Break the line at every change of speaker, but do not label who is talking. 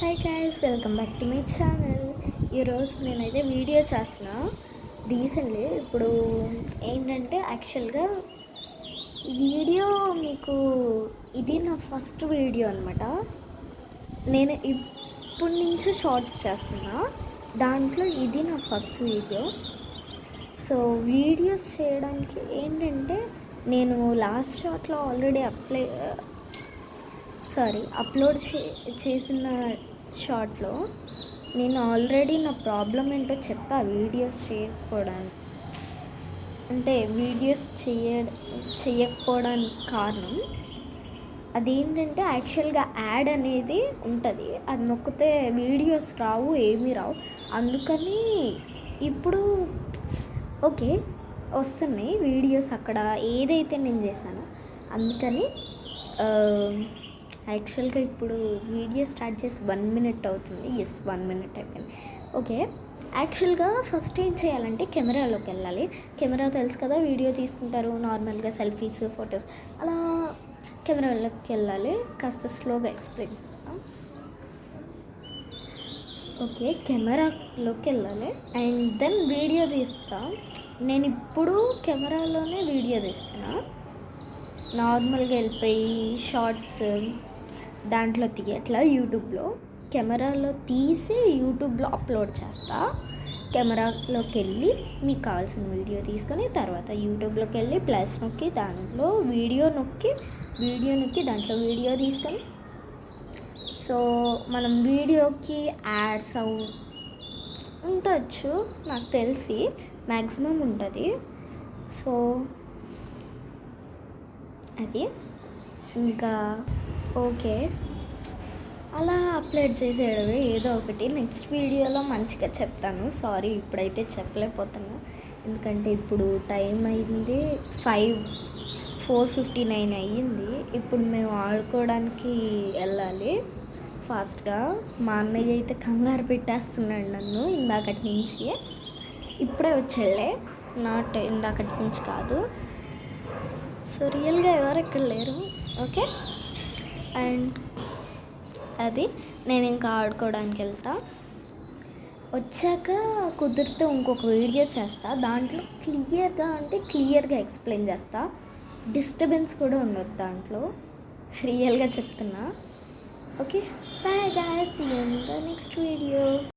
Hi guys, welcome back to my channel. ఈరోజు నేనైతే video చేస్తున్నా రీసెంట్లీ. ఇప్పుడు ఏంటంటే యాక్చువల్గా ఈ వీడియో మీకు ఇది నా ఫస్ట్ వీడియో అనమాట. నేను ఇప్పటి నుంచి షార్ట్స్ చేస్తున్నా, దాంట్లో ఇది నా ఫస్ట్ వీడియో. సో వీడియోస్ చేయడానికి ఏంటంటే నేను లాస్ట్ షార్ట్లో ఆల్రెడీ అప్లోడ్ చేసిన షార్ట్లో నేను ఆల్రెడీ నా ప్రాబ్లం ఏంటో చెప్పా. వీడియోస్ చేయకపోవడానికి అంటే వీడియోస్ చేయకపోవడానికి కారణం అదేంటంటే యాక్చువల్గా యాడ్ అనేది ఉంటుంది, అది నొక్కితే వీడియోస్ రావు, ఏమీ రావు. అందుకని ఇప్పుడు ఓకే వస్తున్నాయి వీడియోస్ అక్కడ ఏదైతే నేను చేశానో. అందుకని యాక్చువల్గా ఇప్పుడు వీడియో స్టార్ట్ చేసి 1 minute అవుతుంది. 1 minute అయిపోయింది. ఓకే, యాక్చువల్గా ఫస్ట్ ఏం చేయాలంటే కెమెరాలోకి వెళ్ళాలి. కెమెరా తెలుసు కదా, వీడియో తీసుకుంటారు నార్మల్గా, సెల్ఫీస్, ఫొటోస్, అలా కెమెరాలోకి వెళ్ళాలి. కాస్త స్లోగా ఎక్స్ప్లెయిన్ చేస్తాం. ఓకే, కెమెరాలోకి వెళ్ళాలి అండ్ దెన్ వీడియో తీస్తాం. నేను ఇప్పుడు కెమెరాలోనే వీడియో తీస్తున్నా. నార్మల్గా వెళ్ళిపోయి షార్ట్స్ దాంట్లో తీయట్లా, యూట్యూబ్లో కెమెరాలో తీసి యూట్యూబ్లో అప్లోడ్ చేస్తా. కెమెరాలోకి వెళ్ళి మీకు కావాల్సిన వీడియో తీసుకొని తర్వాత యూట్యూబ్లోకి వెళ్ళి ప్లస్ నొక్కి దాంట్లో వీడియో నొక్కి దాంట్లో వీడియో తీసుకొని, సో మనం వీడియోకి యాడ్స్ ఉండొచ్చు, నాకు తెలిసి మ్యాక్సిమం ఉంటుంది. సో అది ఇంకా ఓకే, అలా అప్లోడ్ చేసేయడమే ఏదో ఒకటి. నెక్స్ట్ వీడియోలో మంచిగా చెప్తాను. సారీ ఇప్పుడైతే చెప్పలేకపోతున్నా, ఎందుకంటే ఇప్పుడు టైం అయింది 4:59 అయ్యింది. ఇప్పుడు మేము ఆడుకోవడానికి వెళ్ళాలి ఫాస్ట్గా. మా అన్నయ్య అయితే కంగారు పెట్టేస్తున్నాడు నన్ను ఇందాకటి నుంచి. ఇప్పుడే వచ్చేళ్ళే, నాట్ ఇందాకటి నుంచి కాదు. సో రియల్గా ఎవరు ఇక్కడ లేరు. ఓకే, అండ్ అది నేను ఇంకా ఆడుకోవడానికి వెళ్తా. వచ్చాక కుదిరితే ఇంకొక వీడియో చేస్తా, దాంట్లో క్లియర్గా ఎక్స్ప్లెయిన్ చేస్తా. డిస్టర్బెన్స్ కూడా ఉండదు దాంట్లో, రియల్గా చెప్తున్నా. Okay, bye guys, see you in the next video.